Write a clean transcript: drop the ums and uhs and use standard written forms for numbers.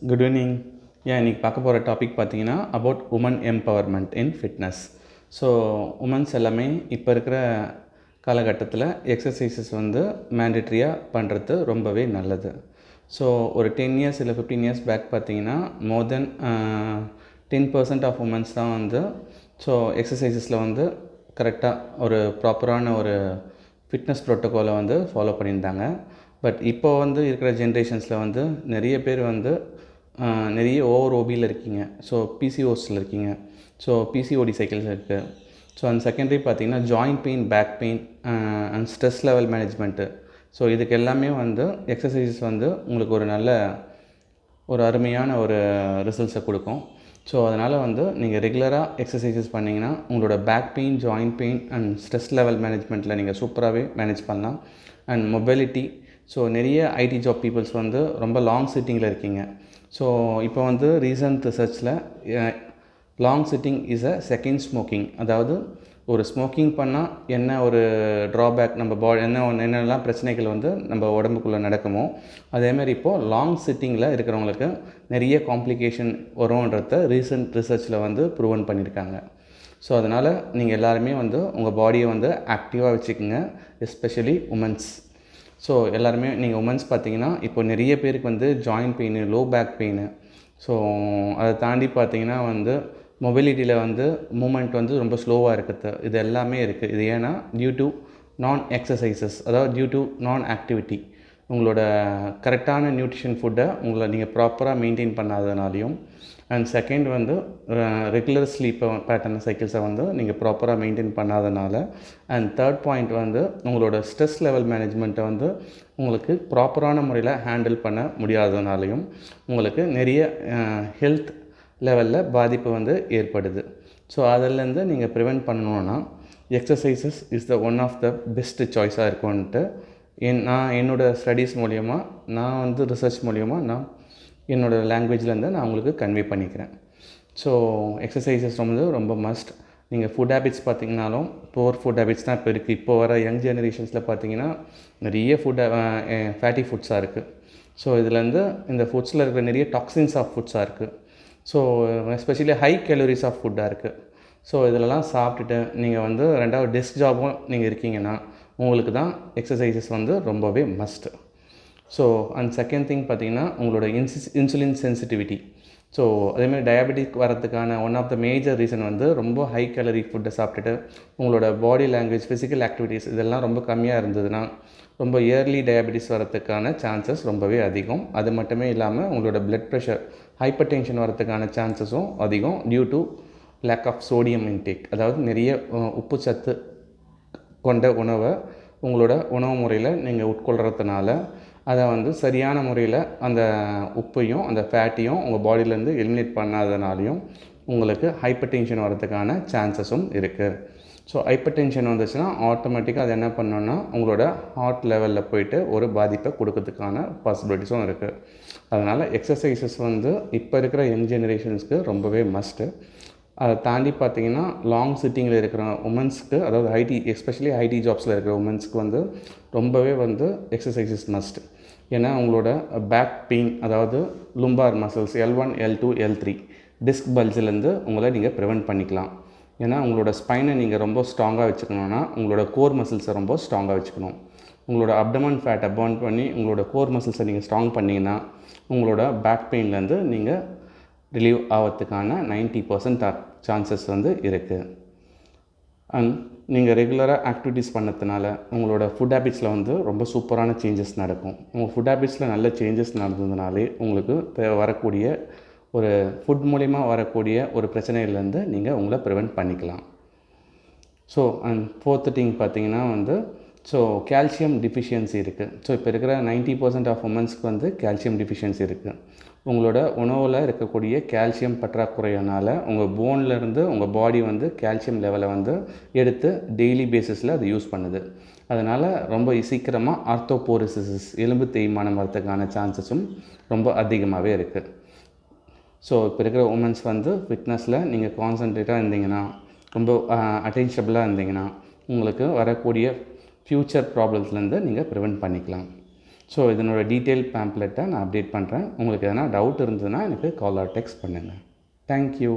Good evening. இன்றைக்கி பார்க்க போகிற டாபிக் பார்த்தீங்கன்னா about women empowerment in fitness. So women's எல்லாமே இப்போ இருக்கிற காலகட்டத்தில் எக்ஸசைசஸ் வந்து மேண்டட்ரியாக பண்ணுறது ரொம்பவே நல்லது. ஸோ ஒரு 10 இயர்ஸ் இல்லை 15 இயர்ஸ் பேக் பார்த்தீங்கன்னா மோர் தென் 10% ஆஃப் உமன்ஸ் தான் வந்து ஸோ எக்ஸசைசஸில் வந்து கரெக்டாக ஒரு ப்ராப்பரான ஒரு ஃபிட்னஸ் ப்ரோட்டோக்காலை வந்து ஃபாலோ பண்ணியிருந்தாங்க. பட் இப்போ வந்து இருக்கிற ஜென்ரேஷன்ஸில் வந்து நிறைய பேர் வந்து நிறைய ஓவர் ஓபியில் இருக்கீங்க. ஸோ பிசிஓஸில் இருக்கீங்க. ஸோ பிசிஓடி சைக்கிள்ஸ் இருக்குது. ஸோ அந்த செகண்டரி பார்த்திங்கன்னா joint pain, back pain and stress level management. So இதுக்கு எல்லாமே வந்து எக்ஸசைசஸ் வந்து உங்களுக்கு ஒரு நல்ல ஒரு அருமையான ஒரு ரிசல்ட்ஸை கொடுக்கும். ஸோ அதனால் வந்து நீங்கள் ரெகுலராக எக்ஸசைசஸ் பண்ணிங்கன்னா உங்களோட back pain, joint pain and stress level மேனேஜ்மெண்ட்டில் நீங்கள் சூப்பராகவே மேனேஜ் பண்ணலாம். And mobility. ஸோ நிறைய ஐடி ஜாப் பீப்புள்ஸ் வந்து ரொம்ப லாங் சிட்டிங்கில் இருக்கீங்க. ஸோ இப்போ வந்து ரீசன்ட் ரிசர்ச்சில் long sitting is a second smoking. அதாவது ஒரு ஸ்மோக்கிங் பண்ணால் என்ன ஒரு ட்ராபேக், நம்ம என்னென்னலாம் பிரச்சனைகள் வந்து நம்ம உடம்புக்குள்ளே நடக்குமோ அதேமாதிரி இப்போது லாங் சிட்டிங்கில் இருக்கிறவங்களுக்கு நிறைய காம்ப்ளிகேஷன் வரும்ன்றத ரீசன்ட் ரிசர்ச்சில் வந்து ப்ரூவன் பண்ணியிருக்காங்க. ஸோ அதனால் நீங்கள் எல்லாருமே வந்து உங்கள் பாடியை வந்து ஆக்டிவாக வச்சுக்கோங்க, எஸ்பெஷலி உமன்ஸ். ஸோ எல்லாருமே நீங்கள் உமன்ஸ் பார்த்தீங்கன்னா இப்போ நிறைய பேருக்கு வந்து joint pain, low back pain. So அதை தாண்டி பார்த்தீங்கன்னா வந்து மொபிலிட்டியில் வந்து மூமெண்ட் வந்து ரொம்ப ஸ்லோவாக இருக்குது. இது எல்லாமே இருக்குது. இது ஏன்னா டியூ டு நான் எக்ஸசைசஸ், அதாவது டியூ டு நான் ஆக்டிவிட்டி. உங்களோட கரெக்டான நியூட்ரிஷன் ஃபுட்டை நீங்கள் ப்ராப்பராக மெயின்டைன் பண்ணாதனாலையும், அண்ட் செகண்ட் வந்து ரெகுலர் ஸ்லீப் பேட்டர்ன் சைக்கிள்ஸை வந்து நீங்கள் ப்ராப்பராக மெயின்டைன் பண்ணாதனால, அண்ட் தேர்ட் பாயிண்ட் வந்து உங்களோட ஸ்ட்ரெஸ் லெவல் மேனேஜ்மெண்ட்டை வந்து உங்களுக்கு ப்ராப்பரான முறையில் ஹேண்டில் பண்ண முடியாததுனாலையும் உங்களுக்கு நிறைய ஹெல்த் லெவலில் பாதிப்பு வந்து ஏற்படுது. ஸோ அதிலேருந்து நீங்கள் ப்ரிவெண்ட் பண்ணணுன்னா exercises is the one of the best சாய்ஸாக இருக்கும்ன்ட்டு நான் என்னோடய ஸ்டடீஸ் மூலிமா, நான் வந்து ரிசர்ச் மூலிமா நான் என்னோடய லாங்குவேஜ்லேருந்து நான் உங்களுக்கு கன்வே பண்ணிக்கிறேன். ஸோ எக்ஸசைசஸ் வந்து ரொம்ப மஸ்ட். நீங்கள் ஃபுட் ஹேபிட்ஸ் பார்த்திங்கனாலும் புவர் ஃபுட் ஹேபிட்ஸ் தான் இப்போ இருக்குது. இப்போ வர யங் ஜெனரேஷன்ஸில் பார்த்திங்கன்னா நிறைய ஃபேட்டி ஃபுட்ஸாக இருக்குது. ஸோ இதுலேருந்து இந்த ஃபுட்ஸில் இருக்கிற நிறைய டாக்ஸின்ஸ் ஆஃப் ஃபுட்ஸாக இருக்குது. So especially high calories of ஃபுட்டாக இருக்குது. ஸோ இதிலலாம் சாப்பிட்டுட்டு நீங்கள் வந்து ரெண்டாவது டெஸ்க் ஜாபும் நீங்கள் இருக்கீங்கன்னா உங்களுக்கு தான் எக்ஸசைசஸ் வந்து ரொம்பவே must. So and second thing பார்த்திங்கன்னா உங்களோட இன்சுலின் சென்சிட்டிவிட்டி. ஸோ அதேமாதிரி டயபெட்டிக் வரதுக்கான one of the major reason வந்து ரொம்ப ஹை கேலரி ஃபுட்டை சாப்பிட்டுட்டு உங்களோட பாடி லாங்குவேஜ், ஃபிசிக்கல் ஆக்டிவிட்டீஸ் இதெல்லாம் ரொம்ப கம்மியாக இருந்ததுன்னா ரொம்ப இயர்லி டயபெட்டிஸ் வரதுக்கான சான்சஸ் ரொம்பவே அதிகம். அது மட்டுமே இல்லாமல் உங்களோட பிளட் ப்ரெஷர், ஹைப்பர் டென்ஷன் வரதுக்கான சான்சஸும் அதிகம் due to lack of sodium intake. அதாவது நிறைய உப்பு சத்து கொண்ட உணவை உங்களோட உணவு முறையில் நீங்கள் உட்கொள்கிறதுனால அதை வந்து சரியான முறையில் அந்த உப்பையும் அந்த ஃபேட்டையும் உங்கள் பாடியிலேருந்து எலிமினேட் பண்ணாதனாலையும் உங்களுக்கு ஹைப்பர் டென்ஷன் வரதுக்கான சான்சஸும் இருக்குது. ஸோ ஹைப்பர் டென்ஷன் வந்துச்சுன்னா ஆட்டோமேட்டிக்காக அது என்ன பண்ணணுன்னா உங்களோட ஹார்ட் லெவலில் போயிட்டு ஒரு பாதிப்பை கொடுக்கறதுக்கான பாசிபிலிட்டிஸும் இருக்குது. அதனால் எக்ஸசைசஸ் வந்து இப்போ இருக்கிற யங் ஜெனரேஷன்ஸ்க்கு ரொம்பவே மஸ்ட்டு. அதை தாண்டி பார்த்திங்கன்னா லாங் சிட்டிங்கில் இருக்கிற உமன்ஸ்க்கு, அதாவது எஸ்பெஷலி ஐடி ஜாப்ஸில் இருக்கிற உமன்ஸ்க்கு வந்து ரொம்பவே வந்து எக்ஸசைசஸ் மஸ்ட். ஏன்னா உங்களோட பேக் பெயின், அதாவது லும்பார் muscles L1, L2, L3 disk பல்ஜிலேருந்து உங்களை நீங்கள் ப்ரிவெண்ட் பண்ணிக்கலாம். ஏன்னா உங்களோட ஸ்பைனை நீங்கள் ரொம்ப ஸ்ட்ராங்காக வச்சுக்கணுன்னா உங்களோட கோர் மசில்ஸை ரொம்ப ஸ்ட்ராங்காக வச்சுக்கணும். உங்களோட அப்டமன் ஃபேட்டை பர்ன் பண்ணி உங்களோட கோர் மசில்ஸை நீங்கள் ஸ்ட்ராங் பண்ணிங்கன்னா உங்களோட பேக் பெயின்லேருந்து நீங்கள் ரிலீவ் ஆகிறதுக்கான 90% சான்சஸ் வந்து இருக்குது. அண்ட் நீங்கள் ரெகுலராக ஆக்டிவிட்டீஸ் பண்ணதுனால உங்களோட ஃபுட் ஹேபிட்ஸில் வந்து ரொம்ப சூப்பரான சேஞ்சஸ் நடக்கும். உங்கள் ஃபுட் ஹேபிட்ஸில் நல்ல சேஞ்சஸ் நடந்ததுனாலே உங்களுக்கு வரக்கூடிய ஒரு ஃபுட் மூலிமா வரக்கூடிய ஒரு பிரச்சனையிலேருந்து நீங்கள் உங்களை ப்ரிவெண்ட் பண்ணிக்கலாம். ஸோ அண்ட் ஃபோர்த்து திங் பார்த்திங்கன்னா வந்து ஸோ கால்சியம் டிஃபிஷியன்சி இருக்குது. ஸோ இப்போ இருக்கிற 90% ஆஃப் உமன்ஸ்க்கு வந்து கால்சியம் டிஃபிஷியன்சி இருக்குது. உங்களோட உணவில் இருக்கக்கூடிய கால்சியம் பற்றாக்குறையினால் உங்கள் போன்லேருந்து உங்கள் பாடி வந்து கால்சியம் லெவலை வந்து எடுத்து டெய்லி பேசிஸில் அது யூஸ் பண்ணுது. அதனால் ரொம்ப சீக்கிரமாக ஆர்த்தோபோரோசிஸ், எலும்பு தேய்மானம் வரதுக்கான சான்சஸும் ரொம்ப அதிகமாகவே இருக்குது. ஸோ இப்போ இருக்கிற உமன்ஸ் வந்து ஃபிட்னஸில் நீங்கள் கான்சன்ட்ரேட்டாக இருந்தீங்கன்னா, ரொம்ப அட்டென்ஷபிளாக இருந்தீங்கன்னா உங்களுக்கு வரக்கூடிய ஃப்யூச்சர் ப்ராப்ளம்ஸ்லேருந்து நீங்கள் ப்ரிவெண்ட் பண்ணிக்கலாம். ஸோ இதனோட டீட்டெயில் பேம்ப்ளெட்டை நான் அப்டேட் பண்ணுறேன். உங்களுக்கு எதனா டவுட் இருந்ததுன்னா எனக்கு கால் ஆர் டெக்ஸ்ட் பண்ணுங்கள். தேங்க்யூ.